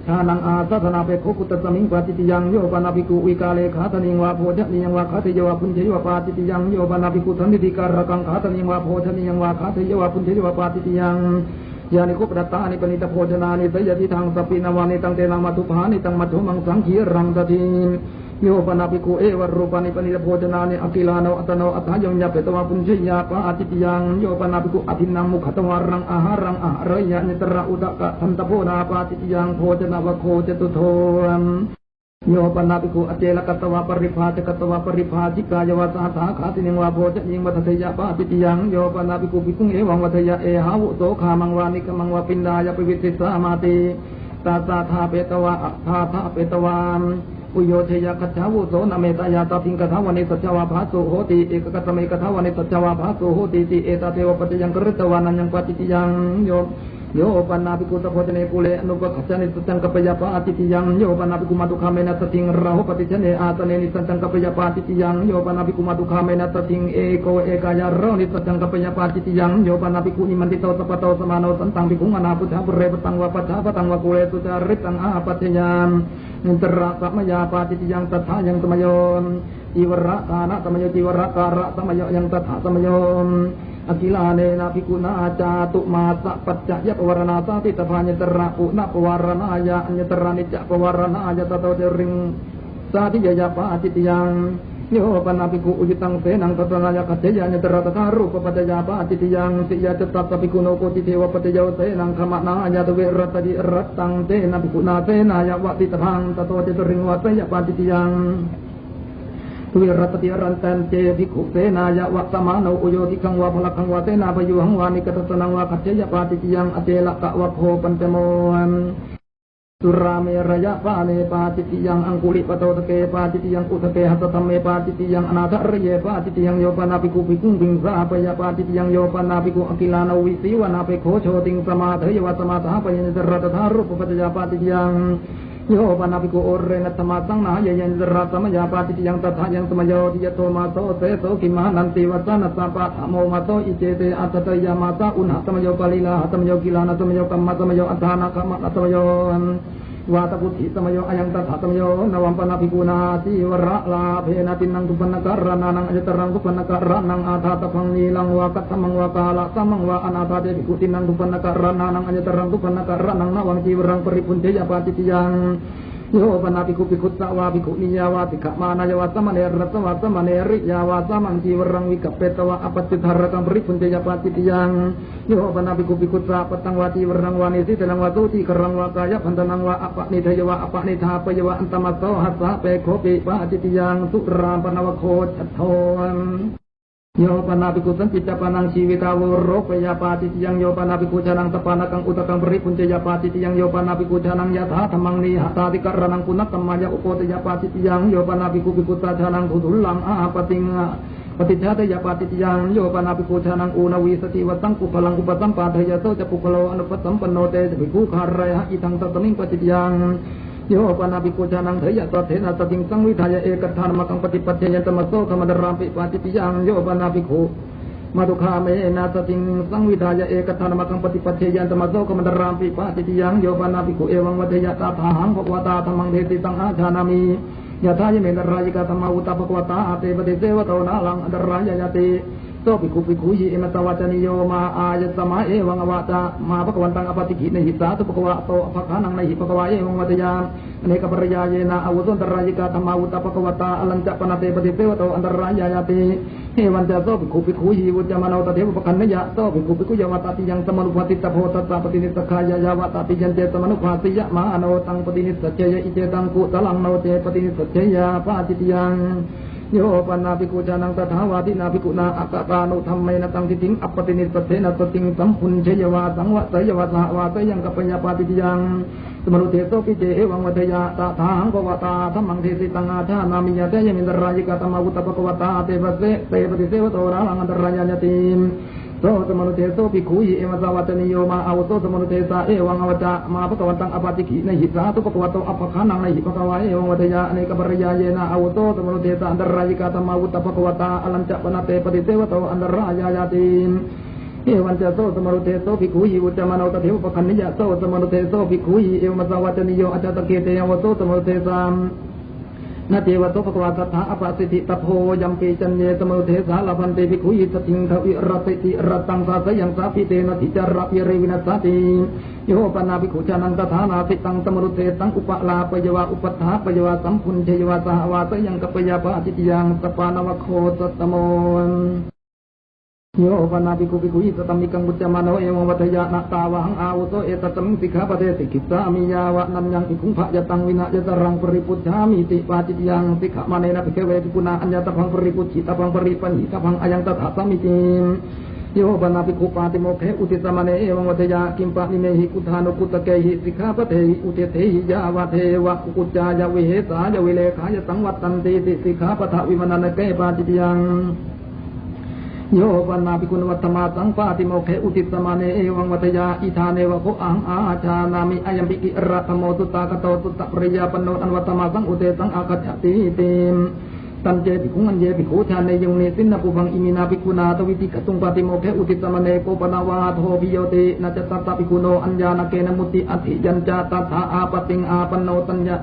kanang asa sanape ko kutasaming patitiyang yo panapi ku wikale khata ning wa pote ni wa khati yo wa punje wa patitiyang yo panapi ku tandi dikarakang khata ning wa pote ni wa khati yo wa punje wa patitiyang yani ko pratani panita bhojanani tayati tang sapi nawani tang tenang matupani tang madhumang sangkirang dadin yo panapiku ewa rupani panita bhojanani akilano atano atayong nyapetawa punjinya pa atitiyang yo panapiku atinang mukhatawarang aharang aharaya nitera udaka santapona pa atitiyang bhojanawa khotetuthom yo panapiku atela katawa paripati kaya wasata khati ning wa boja ning mataya pa atitiyang yo panapiku pikung ewang wataya hawu to khamang wani kamang wa pindaya piwitisa mati tata tha petawa uyo jaya kacawu so nametaya tating katawani sacawa bhasu hoti ekakatame katawani sacawa bhasu hoti ti etatewa patiyang keretawanan yang patitiyang yo panapiku tapotene kule anupa kacane tentang kapayapa atitiyang yo panapiku madu kamena tating raho patijane atane ni tentang kapayapa atitiyang yo panapiku madu kamena tating eko ekaya ro ni tentang kapayapa atitiyang yo panapiku iman ditau tapatau samano tentang bikungan apudha bre petangwa patangwa kule tu caritang apatiyang terasa maya patitiyang tatha yang tamayon iwara kana tamayo iwara kara tamayo yang tatha tamayon akilane napikuna catu masa pacaya pewarana tati tapanya teraku na pewarana aya nyeterani cak pewarana aya tatau dering sati jaya patitiyang yo panapiku ujitang tenang tatanaya kacaya nyetera tataru kepada japa atitiyang siya tetap tapiku noko titewa patijau tenang kamakna aya tuwe erat tadi erat tang tenang pikuna tenaya wakti terang tatau dering wataya patitiyang tuwi ratati rantan te biku tena ya waktamano uyo dikang wa palakang wa tena bayuhang wa nikatatanang wa kacaya patitiyang atela ka wakho pantemoan surame raya pane patitiyang angkuli patau teke patitiyang utake hatatame patitiyang anada rye patitiyang yo panapiku pikung bingsa apa ya patitiyang yo panapiku akilana wisi wa nape kocho ting samadha ya wasamata apa yang terrata tharu patitiyang โยปนาภิกขุโอเรนัตมาสังนาเยยันจราสมยาปาติยังตถายังสมโยติยโตมาโตเสโสกิมานันติวัสนัสสะปะโมมาโตอิเจเตอัตตยามาตาอุณหสมโยปลิลาสมโยกิลานะสมโยกัมมะสมโยอัฏฐานะกัมมะสมโยวาตพุทธิสมโยอยังตถาสมโยนวัมปนาภิกขุนาติวระลาเพนะตินังตุปนการานังอจตรังตุปนการานังอาทาตพังนีลังวากัตมังวากาละสมังวาอนาถาเตภิกขุตินังตุปนการานังอจตรังตุปนการานังนวังจีวรังปริปุญเจยปาติยังโยปนาภิกขุภิกขุสวาภิกขุนิยาวาติขมานายาวาสมเนรัตวาสมเนริยาวาสมังจีวรังวิกัปเปตวะอปัจจิธารกัมปริปุญเจยปาติยังโยปนาภิกขุภิกขุสาปตังวาจีวรังวานิสิตนังวาตุติกรังวากายพันธนังวาอปนิทยวะอปนิธาปยวะอันตมัสโสหัสสะเปโคปิปาติยังสุรามปนวโคจัตโทโยปนาภิกขุสันติจปานังชีวิตาวโรปยาปาติยังโยปนาภิกขุจานังตปานักังอุตกังปริปุญเจยปาติยังโยปนาภิกขุจานังยะถาธรรมังนิหตาติกรณังกุณัตตมายะอุโปตยปาติยังโยปนาภิกขุภิกขุตาจานังทุตุลังอาปติงปฏิชาตยปาติยังโยปนาภิกขุจานังอุนวีสติวัตังกุพลังอุปสัมปาทยโตจะปุคโลอนุปสัมปันโนเตภิกขุคารยะอิทังตตมิงปฏิยังโยปนาภิกขุจานังเถยะตเถนะตติงสังวิทายะเอกทานมักังปฏิปัจเจยันตมโสขมดรามปิปาติยังโยปนาภิกขุมาตุคาเมนาสติงสังวิทายะเอกทานมังปฏิปัจเจยันตมโสกมดรามปิปาติยังโยปนาภิกขุเอวังวัฏยะตาถาหังภควตาธรรมังเทติตังอาชานามิยะถายเมนรายกาธรรมาอุตภควตาอาเตปฏิเสวะโตนาลังอันตรายะติโตภิกขุภิกขุยิเอมตวัจนิโยมาอายะสมาเอวังอวตามาภควันตังอปฏิกิในหิสาตุภควะโตภคานังในหิภควะเอวังวัฏยาอเนกปริยาเยนะอาวุโสอันตรายกาธรรมาอุตภควตาอลัญจะปนะเตปฏิเสวะโตอันตรายะติเอวันจะโตภิกขุภิกขุยิวุจจมโนตเทวปคันนยะโตภิกขุภิกขุยวตติยังสมนุภติตโพตัสสะปฏินิสขายะยวตติยันเจสมนุภาติยะมหาโนตังปฏินิสเจยะอิเจตังกุตลังโนเจปฏินิสเจยะปาจิตยังโยปนาภิกขุจานังตถาวาทินาภิกขุนาอักตานุธรรมเมนะตังทิติงอัปปตินิสเทนะตติงสัมพุญเชยวาสังวะเสยวาสหวาเสยังกัปปญญาปาติยังสมนุเทโสปิเจเอวังวัฏยะตถาหังภวตาธัมมังเทสิตังอาชานามิยะเตยมินตรายิกาธรรมาวุตภควตาเตปะเสเตปฏิเสวะโตราลังอันตรายะติโสสมนุเทโสภิกขุยิเอมสาวัตนิโยมาอาวุโสสมนุเทสาเอวังอวจามาภควันตังอปาติกิในหิสาตุภควโตอปคานังในหิภควะเอวังวัฏยะอเนกปริยาเยนะอาวุโสสมนุเทสาอันตรายิกาธรรมาวุตภควตาอลัญจะปนะเตปฏิเสวะโตอันตรายะติเอวันจะโสสมนุเทโสภิกขุยิวุจจมโนตเทวปคันนิยะโสสมนุเทโสภิกขุยิเอวมสาวัตนิโยอาจาตเกเตยวโสสมนุเทสามนาเทวโตภควาสัทธาอปัสสิทธิตโพยัมปีจันเยสมุเทสาลพันเตภิกขุยิสติงทวิรติติรัตังสาสยังสาปิเตนะทิจาระพิเรวินัสสติโยปนาภิกขุจานังตถานาสิตังสมุเทสังอุปลาปยวะอุปถาปยวะสัมพุญเชยวะสหวาสยังกัปปยาปะจิตยังสปานวโคสัตตโมโยปนาภิกขุภิกขุยิสตัมมิกังบุจจมโนเอวังวัฏยะนะตาวังอาวุโสเอตตัมสิกขาปะเทสิกิสสามิยาวะนัมยังภิกขุภะยะตังวินะยะตรังปริปุจฉามิติปาจิตยังสิกขมาเนนะภิกขเวภิกขุนาอัญญตพังปริปุจฉิตพังปริปันหิตพังอายังตถาสมิติโยปนาภิกขุปาติโมกขอุติสมเนเอวังวัฏยะกิมปะนิเมหิกุธานุกุตเกหิสิกขาปะเทหิอุเทเทหิยาวะเทวะกุจจายะวิเหสายะวิเลขายะสังวัตตันติติสิกขาปะทะวิมนันเกปาจิตยังโยปนาภิกขุนวัตมาสังปาติโมกขอุติสมเนเอวังวัฏยะอิธาเนวะโคอังอาชานามิอายัมปิกิรัตโมตุตากโตตุตปริยาปโนอันวัตมาสังอุเตสังอากัจจติติตันเจภิกขุอันเยภิกขุชาเนยุงเนสินนะปุพังอิมินาภิกขุนาตวิติกตุงปาติโมกขอุติสมเนโกปนาวาโทภิโยตินาจตัตตภิกขุโนอัญญาณเกนะมุติอธิยัญจาตัทธาอาปติงอาปโนตัญญะ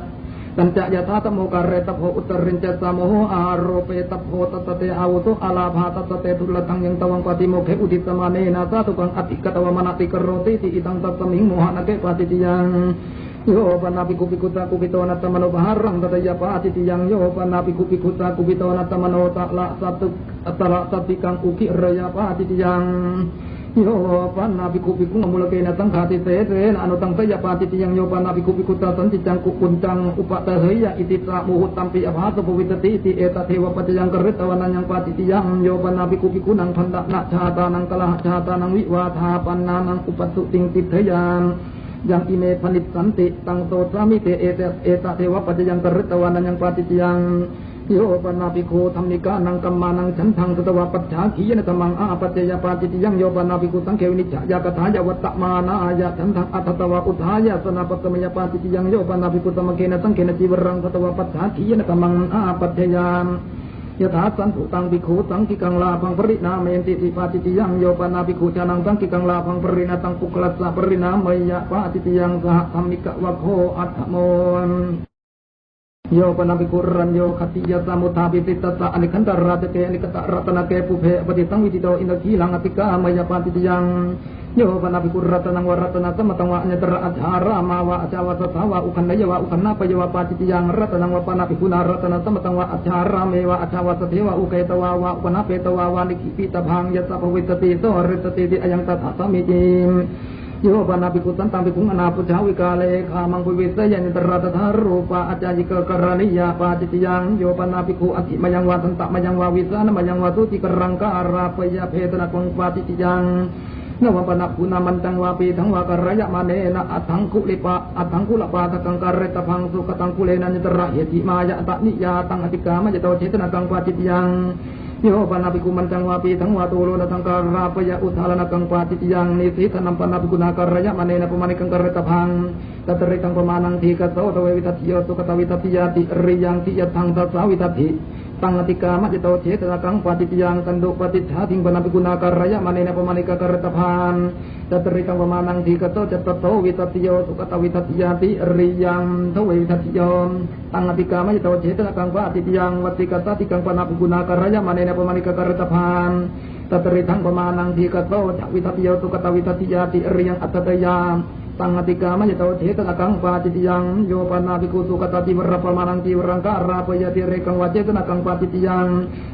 ตัญจะยะธาตโมกะเรตโพอุตรินจะสามโหอาโรเปตโพตตเตอาวุโสอาลาภาตตเตทุลตังยังตวังปฏิโมกขอุติสมาเนนะสาธุกังอติกตวมนติกโรติติอิตังตัสมิงโมหะนะเกปาติยังโยปนาภิกขุภิกขุตากุปิโตนัตตมโนภารังตตยปาติยังโยปนาภิกขุภิกขุตากุปิโตนัตตมโนตะละสัตตุอัตตระสัตติกังอุคิระยะปาติยังโยปนาภิกขุภิกขุมุลเกนะสังฆาติเสเสนะอนุตังสยปาติยังโยปนาภิกขุภิกขุตาสันติจังกุกุญจังอุปตะเหยะอิติสะมุหุตัมปิอภาสภวิตติติเอตเทวปัจยังกฤตวนันยังปาติยังโยปนาภิกขุภิกขุนังพันดะนะชาตานังกะละชาตานังวิวาทาปันนานังอุปสุติงติเถยังยังอิเมพนิสันติตังโตสามิเตเอตเทวปัจยังกฤตวนันยังปาติยัง โ โยปนาภิกขุธรรมิกานังกัมมานังฉันทังสตวะปัจฉาขียนะธัมมังอาปัจเจยปาติติยังโยปนาภิกขุสังเขวินิจฉายากถายาวัตตมานายะฉันทังอัตตวะอุทายะสนาปัตตมยปาติติยังโยปนาภิกขุสมเกนะสังเขนะจีวรังสตวะปัจฉาขียนะธัมมังอาปัจเจยามยถาสันตุตังภิกขุสังกิกังลาภังปรินาเมนติติปาติติยังโยปนาภิกขุจานังสังกิกังลาภังปรินาตังปุกลัสสะปรินามยะปาติติยังสหธรรมิกะวะโคอัตถโมโยปนาภิกขุรัญโยคติยะสมุทาปิติตัสสะอนิคันตราตเกอนิกตรัตนะเกปุเพปฏิสังวิติโตอินทกีลังอติกามยะปาติติยังโยปนาภิกขุรัตนังวรัตนะสมตังวะอัญญตระอัจฉารามาวะอจาวะสสาวะอุคันนยวะอุคันนาปยวะปาติติยังรัตนังวะปนาภิกขุนารัตนะสมตังวะอัจฉารามเวะอจาวะสเทวะอุเกตวาวะอุปนาเปตวาวานิกิปิตพังยะสัพวิตติโตริตติติอยังตถาสมิจิโยปนาภิกขุสันตังภิกขุอนาปุจฉาวิกาเลขามังคุวิเสยันตระตถารูปะอาจายิกกรณิยาปาจิตยังโยปนาภิกขุอธิมยังวาสันตมยังวาวิสานมยังวาตุติกรังการาปยาเพตนะกังปาจิตยังนวปนักกุนามันตังวาปีทังวากรยะมาเนนะอัทังคุลิปะอัทังคุลปาตะกังการตะพังสุขตังคุเลนันตระเหติมายะตะนิยาตังอติกามยะโตเจตนะกังปาจิตยังโยปนาภิกขุมันตังวาปีทังวาตุโลนะตังการาปยะอุทาลนะกังปาจิตยังนิสิธนัมปนาภิกขุนาการยะมาเนนะปมานิกังการตะพังตัตริกังปมานังทีกัสโสตเววิทัตถิโยสุขตวิทัตถิยาติริยังทิยทังตัสสาวิทัตถิตังอติกามยะโตเจตนะกังปาจิตยังกันโดปฏิชาทิงปนาภิกขุนาการยะมาเนนะปมานิกังการตะพังตัตริกังปมานังทีกัสโสจัตโตวิทัตถิโยสุขตวิทัตถิยาติริยังทเววิทัตถิโยตังอติกามยะโตเจตนะกังปาจิตยังวัติกัสสติกังปนาภิกขุนาการยะมาเนนะปมานิกังการตะพังตัตริทังปมานังทีกัสโสจักวิทัตถิโยสุขตวิทัตถิยาติริยังอัตตยาตังอติกามยะโตเจตนะกังปาจิตยังโยปนาภิกขุสุขตติวรปมานังติวรังการาปยติเรกังวะเจตนะกังปาจิตยัง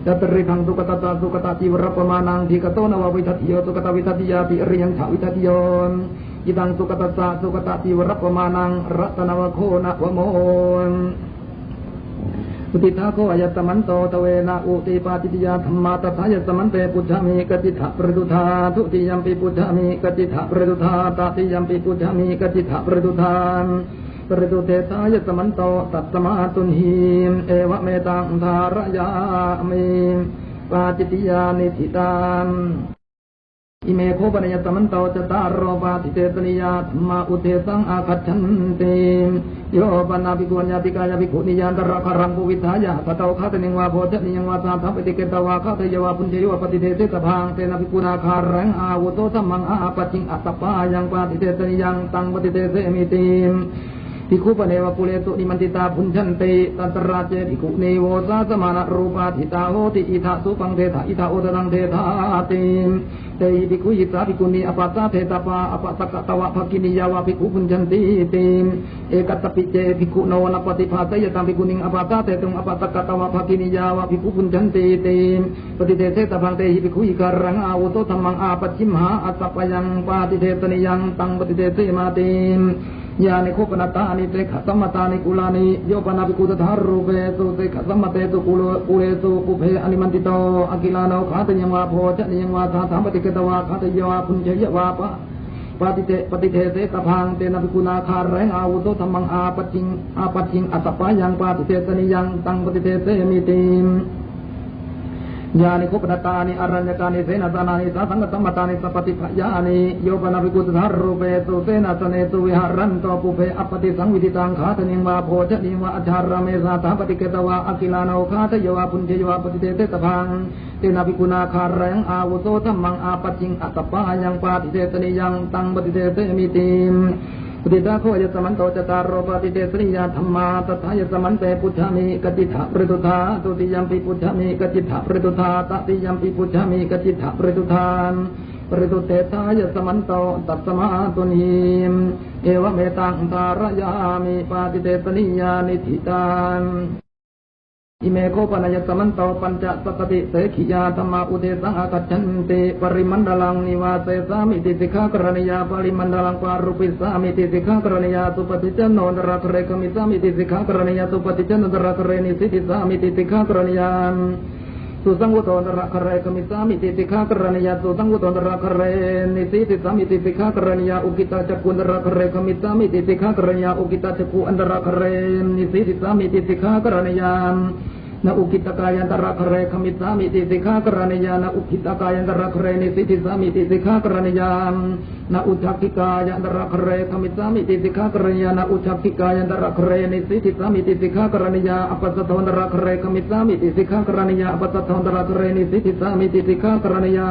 ตัตริทังสุขตตาสุขตติวรปมานังทีกัสโสนววิทัตถิโยสุขตวิทัตถิยาติริยังฉวิทัตถิโยอิตังสุขตตาสุขตติวรปมานังรัตนวโคนะวโมอุติทาโคอายตมันโตตเวนะอุติปาติติยาธรรมาตถายตมันเตปุจฉามิกติถะประตุธาทุติยัมปิปุจฉามิกติถะประตุธาตติยัมปิปุจฉามิกติถะประตุธาประตุเตทายตมันโตตัตตมาตุนหิเอวะเมตังธารยามิปาติติยานิธิตังอิเมโคปนิยตมันโตจตารโรปาติเตตนิยาธรรมาอุเทสังอาคัจฉันติโยปนาภิกขุญาติกายภิกขุนิยานตระคารังปุวิทายะปะเตาคาตนิงวาโพชนิยังวาสาธัมปติเกตวาคาตยวาปุญเจยวปฏิเทเสตพังเตนะภิกขุนาคารังอาวุโตสัมมังอาปัจจิงอัตตปายังปาติเตตนิยังตังปฏิเทเสมิติภิกขุปเนวะปุเรตุนิมันติตาพุญชันติตันตราเจภิกขุเนโวสาสมานะรูปาทิตาโหติอิทะสุปังเทถะอิทะโอตรังเทถาติเตหิภิกขุยิสาภิกขุนีอปัสสะเทตปาอปัสสกตวะภกินิยาวะภิกขุพุญชันติติเอกัตตปิเจภิกขุโนนปฏิภาสยตังภิกขุนิงอปัสสะเทตุงอปัสสกตวะภกินิยาวะภิกขุพุญชันติติปฏิเทเสตพังเตหิภิกขุยิการังอาวุโตธัมมังอาปัจฉิมหาอัตตปยังปาติเทตนิยังตังปฏิเทเสมาติญาณิโคปนัตตานิเตขะสัมมตานิกุลานิโยปนาภิกขุตถารูเปตุเตขะสัมมเตตุกุเลตุปุเพอนิมันติโตอกิลาโนขาตยังวาโพชนิยังวาสาธัมปติเกตวาขาตยวาพุญเจยวาปฏิเทเสตพังเตนะภิกขุนาคารังอาวุโตธัมมังอาปัจจิงอัตตปายังปาติเทตนิยังตังปฏิเทเสมิติญาณิโคปนัตตานิอรัญญกานิเสนาสนานิสาสังกตัมมตานิสัพพติภยานิโยปนาภิกขุตถารูเปตุเสนาสเนตุวิหารันโตปุเพอปฏิสังวิติตังขาตนิงวาโพชนิงวาอัจฉารเมสาตาปฏิเกตวาอกิลาโนขาตยวาปุญเจยวาปฏิเทเตตพังเตนะภิกขุนาคารังอาวุโตธัมมังอาปัจจิงอัตตปายังปาติเทตนิยังตังปฏิเทเตมิติปุติตาโคยสมันโตจตารโรปฏิเทสริยาธรรมาตถายสมันเตปุจฉามิกติถะประตุธาตุติยัมปิปุจฉามิกติถะประตุธาตติยัมปิปุจฉามิกติถะประตุธานประตุเตทายสมันโตตัสมาตุนิมเอวะเมตังตารยามิปาติเตตนิยานิธิตังอิเมโคปนัยสมันโตปัญจสัตติเสขียาธรรมาอุเทสังอากัจฉันติปริมันดาลังนิวาเสสามิติสิกขากรณียาปริมันดาลังปารุปิสามิติสิกขากรณียาสุปฏิจโนนรักเรกมิสามิติสิกขากรณียาสุปฏิจโนนรักเรนิสิติสามิติสิกขากรณียาสุสังวุโตนรักเรกมิสามิติสิกขากรณียาสุสังวุโตนรักเรนิสิติสามิติสิกขากรณียาอุกิตาจักกุนรักเรกมิสามิติสิกขากรณียาอุกิตาจักกุอันรักเรนิสิติสามิติสิกขากรณียา na ukitakayantra kare kamitamiti sikhakaraniya na ukitakayantra kare nisithisamiti sikhakaraniya na uthakikayantra kare kamitamiti sikhakaraniya na uthakikayantra kare nisithisamiti sikhakaraniya apasathawantra kare kamitamiti sikhakaraniya apasathawantra kare nisithisamiti sikhakaraniya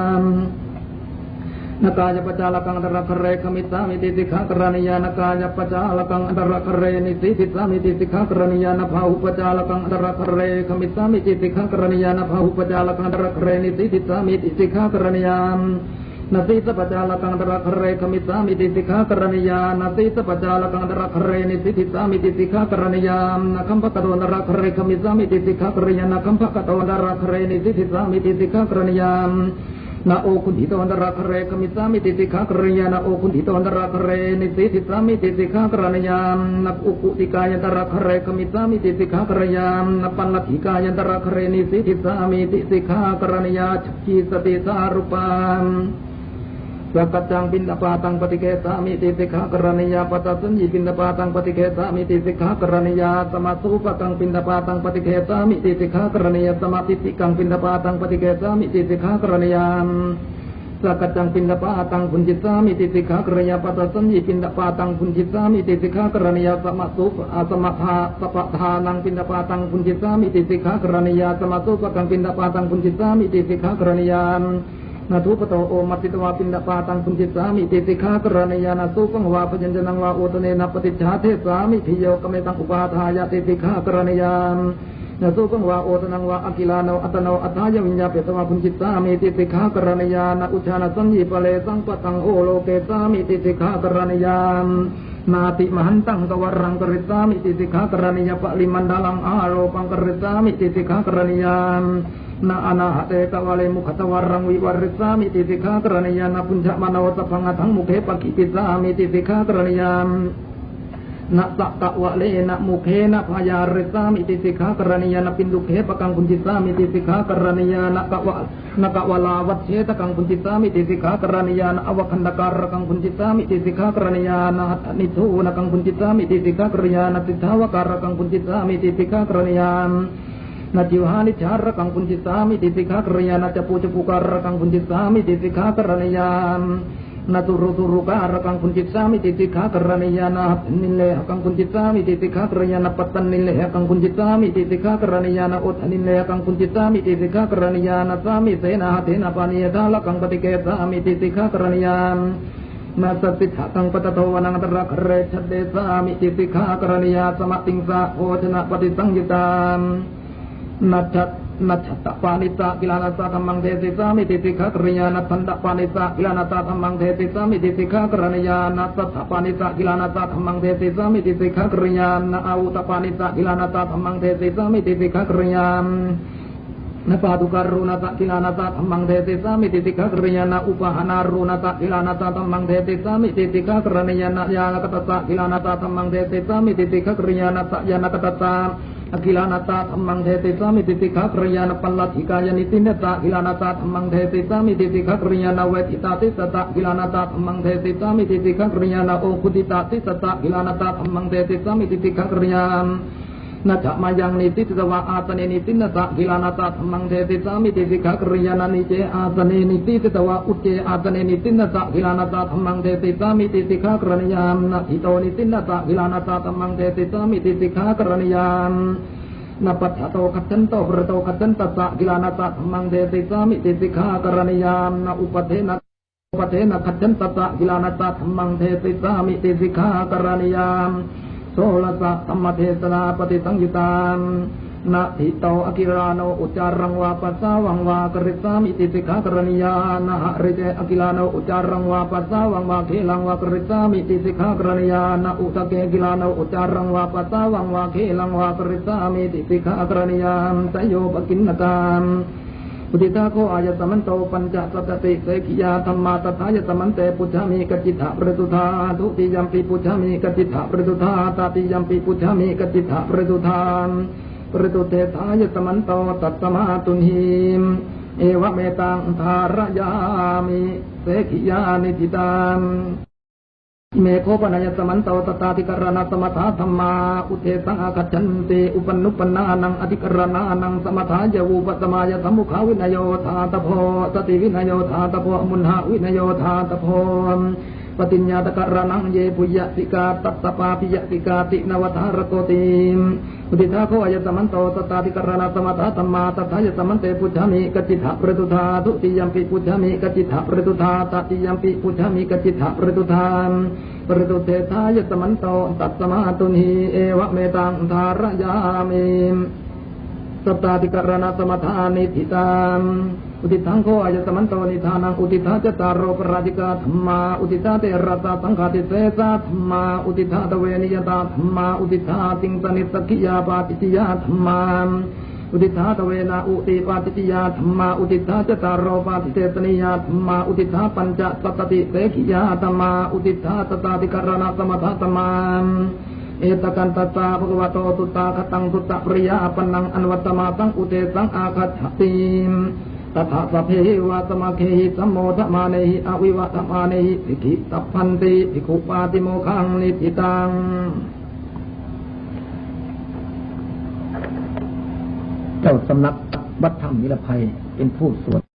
nakaya pacalakang antara kare kamitamiti sikhakaraniya nakaya pacalakang antara kare nisithisamiti sikhakaraniya na bahu pacalakang antara kare kamitamiti sikhakaraniya na bahu pacalakang antara kare nisithisamiti sikhakaraniya nasita pacalakang antara kare kamitamiti sikhakaraniya nasita pacalakang antara kare nisithisamiti sikhakaraniya nakampakato antara kare kamitamiti sikhakaraniya nakampakato antara kare nisithisamiti sikhakaraniya na o kundito antara kare kamitamiti sikhakaraniya na o kundito antara kare nisithisamiti sikhakaraniya na ukutikaya antara kare kamitamiti sikhakaraniya na panlathikaya antara kare nisithisamiti sikhakaraniya chakki sati sarupam sakacang pindapatang patikesami sikhakaraniya patasanyi pindapatang patikesami sikhakaraniya samasupakang pindapatang patikesami sikhakaraniya samatitikang pindapatang patikesami sikhakaraniya sakacang pindapatang punjisami sikhakaraniya patasanyi pindapatang punjisami sikhakaraniya samatha sapathanang pindapatang punjisami sikhakaraniya samasupakang pindapatang punjisami sikhakaraniya natu pato o matitwa pindapatang punjisami sikhakaraniya natu pangwa pajanjanang wa utane napatichathe sami thiyo kametang upathaya sikhakaraniya natu pangwa utanang wa akilano atano athaya vinyapetwa punjisami sikhakaraniya na uchana sanyi pale sangpatang o loke sami sikhakaraniya nati mahantang kawarang keritami sikhakaraniya pak limandalang aro pangkeritami sikhakaraniya na anahate kawale mukhatawarang wiwarisami sikhakaraniya na puncak manawata pangatang mukhe pakipisami sikhakaraniya na sakta wale na mukhe na payarisami sikhakaraniya na pindukhe pakang punjisami sikhakaraniya na kawalawat seta kang punjisami sikhakaraniya na awakhandakar kang punjisami sikhakaraniya na nithu na kang punjisami sikhakaraniya na tidhawakar kang punjisami sikhakaraniya na jiwhani cara kang punjisami sikhakaraniya na capu-capukar kang punjisami sikhakaraniya na turu-turu kar kang punjisami sikhakaraniya na nileh kang punjisami sikhakaraniya na patan nileh kang punjisami sikhakaraniya na uthanileh kang punjisami sikhakaraniya na sami sena hatena paniyadala kang patikesami sikhakaraniya na satitha kang patatawanang antara kare chadesami sikhakaraniya samatingsa ojana patisanggitam Nacatta panita kilanata tamang desi sami sikhakaraniya na tanda panita kilanata tamang desi sami sikhakaraniya na tatha panita kilanata tamang desi sami sikhakaraniya na auta panita kilanata tamang desi sami sikhakaraniya na padukarunata kilanata tamang desi sami sikhakaraniya na upahanarunata kilanata tamang desi sami sikhakaraniya na yana katata kilanata tamang desi sami sikhakaraniya na yana katata akilanata tamang dhete sami sikhakaraniya na panlathikaya nitineta kilanata tamang dhete sami sikhakaraniya na wetitati sata kilanata tamang dhete sami sikhakaraniya na okuditati sata kilanata tamang dhete sami sikhakaraniya na jamayang niti titawa atane nitineta kilanata tamang dhete sami sikhakaraniya na nice atane niti titawa ucce atane nitineta kilanata tamang dhete sami sikhakaraniya na ito nitineta kilanata tamang dhete sami sikhakaraniya na pathato kacanto berto kacanta sa kilanata tamang dhete sami sikhakaraniya na upadhena kacanta sa kilanata tamang dhete sami sikhakaraniya solasa tammadhesana patisangitam na hito akirano ucarang wa pasawang wa kerisami sikhakaraniya na harite akilano ucarang wa pasawang wa kilang wa kerisami sikhakaraniya na utake kilano ucarang wa pasawang wa kilang wa kerisami sikhakaraniya sayo pakinnakam Uditako ayatamanto panca satati sekiya tamma tataya tamante pujami kacitha pratutha tuti yampi pujami kacitha pratutha tati yampi pujami kacitha pratutha pratuthe thaya tamanto tattamatunhim ewa metang dharayami sekiya nijitam อิเมโคปนัยสมันโตตตาธิกรณะสมถะธรรมาอุเทสังอาคัจฉันติอุปนุปปนานังอธิกรณานังสมถะยวูปสมายสัมมุขาวินโยธาตโพสติวินโยธาตโพมุนหาวินโยธาตโพปฏิญญาตกรณังเยปุยติกาตัสปาปิยติกาตินวัฏารโกติอุทิธาโคอายสมันโตตตาธิกรณะสมถะธรรมาตถายสมันเตปุจฉามิกจิตถะประตุธาทุติยัมปิปุจฉามิกจิตถะประตุธาตติยัมปิปุจฉามิกจิตถะประตุธาประตุเตธายสมันโตตัสสมาตุนีเอวะเมตังธารยามิสัตตาธิกรณะสมถานิธิตามอุทิทังโคอายสมันโตนิธานังอุทิธาจตารโรปราจิกาธรรมาอุทิธาเตระตาสังฆาติเสสาธรรมาอุทิธาตเวนิยตาธรรมาอุทิธาติงสนิสักขิยาปาติจิยาธรรมาอุทิธาตเวนะอุติปาติจิยาธรรมาอุทิธาจตารโรปาติเตสนิยาธรรมาอุทิธาปัญจสัตติเสขิยาธรรมาอุทิธาตตาธิกรณะสมถะธรรมาเอตกันตตาภควโตตุตาคตังตุตะปริยาปนังอันวัตมาตังอุเตสังอาคัจฉติตถาสเพวะสมาเคหิสัมโมทมาเนหิอวิวัตมาเนหิภิกขิตัพพันติภิกขุปาติโมขังนิพิตังเจ้าสำนักวัดธรรมนิรภัยเป็นผู้สวด